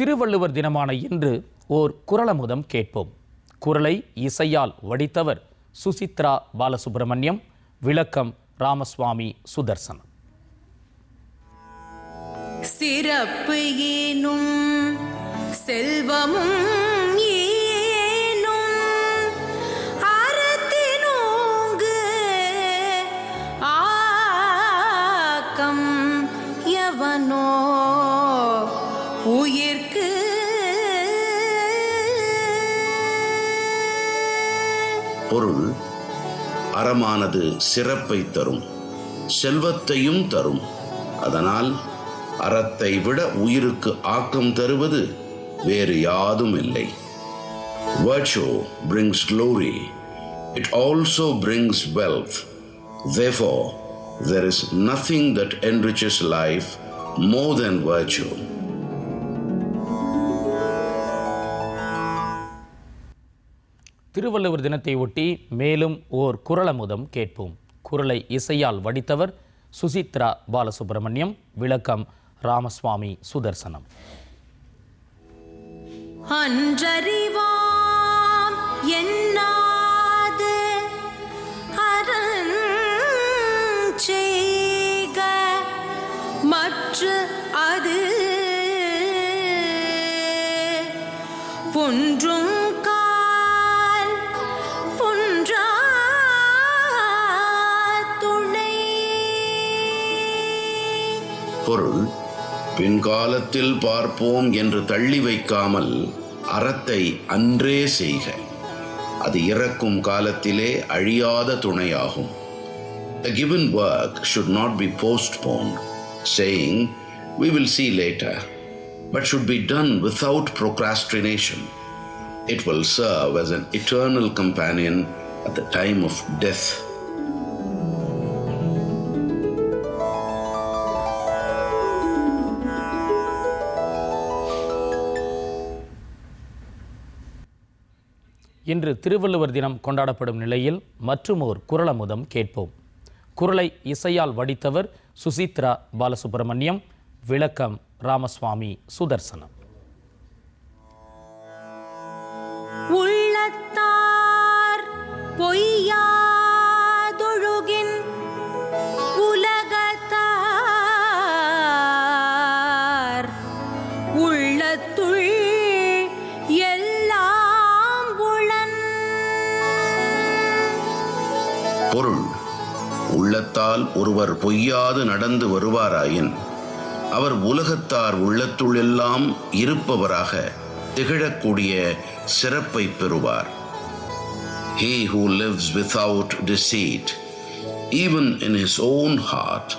திருவள்ளுவர் தினமான இன்று ஓர் குறளமுதம் கேட்போம். குறளை இசையால் வடித்தவர் சுசித்ரா பாலசுப்ரமணியம். விளக்கம் ராமசுவாமி சுதர்சனம். சிறப்பு ஏனும் செல்வமும் ஏனும் அறத்தினோங்கு ஆக்கம் எவனோ உயிர்க்கு பொருள்: அறமானது சிறப்பை தரும், செல்வத்தையும் தரும். அதனால் அறத்தை விட உயிருக்கு ஆக்கம் தருவது வேறு யாதும் இல்லை. Virtue brings glory. It also brings wealth. Therefore, there is nothing that enriches life more than virtue. Thiruvalluvar தினத்தை ஒட்டி மேலும் ஓர் குறளமுதம் கேட்போம். குறளை இசையால் வடித்தவர் சுசித்ரா பாலசுப்ரமணியம். விளக்கம் ராமசுவாமி சுதர்சனம். அன்றறிவாம் என்னாது அறஞ்செய்க மற்ற அது பொன்றும் கால் பொன்றா துணை. பொருள்: பின்காலத்தில் பார்ப்போம் என்று தள்ளி வைக்காமல் அறத்தை அன்றே செய்க. அது இறக்கும் காலத்திலே அழியாத துணையாகும். A given work should not be postponed, saying, "We will see later," but should be done without procrastination. It will serve as an eternal companion at the time of death. இன்று திருவள்ளுவர் தினம் கொண்டாடப்படும் நிலையில் மற்றும் ஓர் குறளமுதம் கேட்போம். குறளை இசையால் வடித்தவர் சுசித்ரா பாலசுப்ரமணியம். விளக்கம் ராமசுவாமி சுதர்சனம். உள்ளத்தார் பொய்யாதொழுகின் உலகத்தார் உள்ளத்துள் எல்லாம் உளன். பொருள்: உள்ளத்தால் ஒருவர் பொய்யாது நடந்து வருவாராயின் அவர் உலகத்தார் உள்ளத்துள் எல்லாம் இருப்பவராக திகழக்கூடிய சிறப்பை பெறுவார். He who lives without deceit, even in his own heart,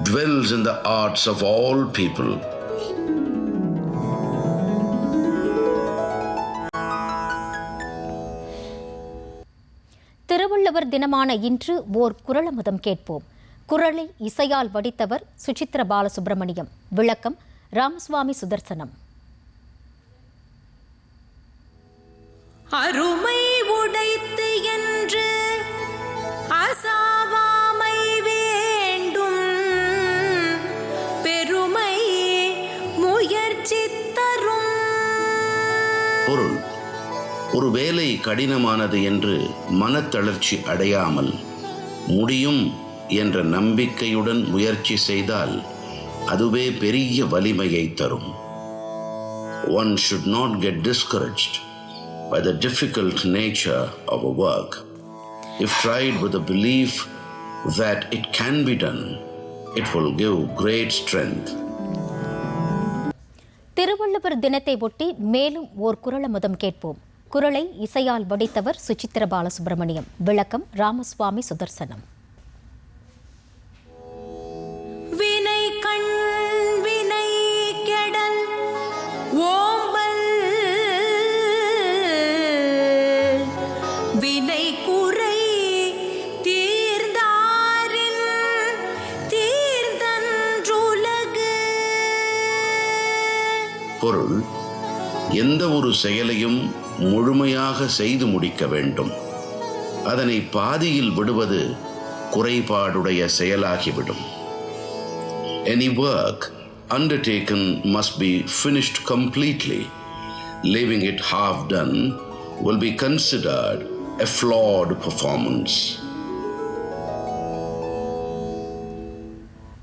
dwells in the hearts of all people. Thiruvalluvar தினமான இன்று ஓர் குறளமுதம் கேட்போம். குறளை இசையால் வடித்தவர் சுசித்ரா பாலசுப்ரமணியம். விளக்கம் ராமசுவாமி சுதர்சனம். அருமை உடைத்து என்று அசாவாமை வேண்டும், பெருமை முயற்சி தரும். பொருள்: ஒரு வேலை கடினமானது என்று மனத்தளர்ச்சி அடையாமல் முடியும் என்ற நம்பிக்கையுடன் முயற்சி செய்தால் அதுவே பெரிய வலிமையை தரும். One should not get discouraged by the difficult nature of a work. If tried with a belief that it can be done, it will give great strength. Thiruvalluvar தினத்தை ஒட்டி மேலும் ஓர் குறளமுதம் கேட்போம். குறளை இசையால் வடித்தவர் சுசித்ரா பாலசுப்ரமணியம். விளக்கம் ராமசுவாமி சுதர்சனம். வினை கண் வினை கெடல் ஓம்பல் வினை குறை தீர்ந்தாரின் தீர்ந்தன்றுலகு. பொருள்: எந்த ஒரு செயலையும் முழுமையாக செய்து முடிக்க வேண்டும். அதனை பாதியில் விடுவது குறைபாடுடைய செயலாகிவிடும். Any work undertaken must be finished completely. Leaving it half done will be considered a flawed performance.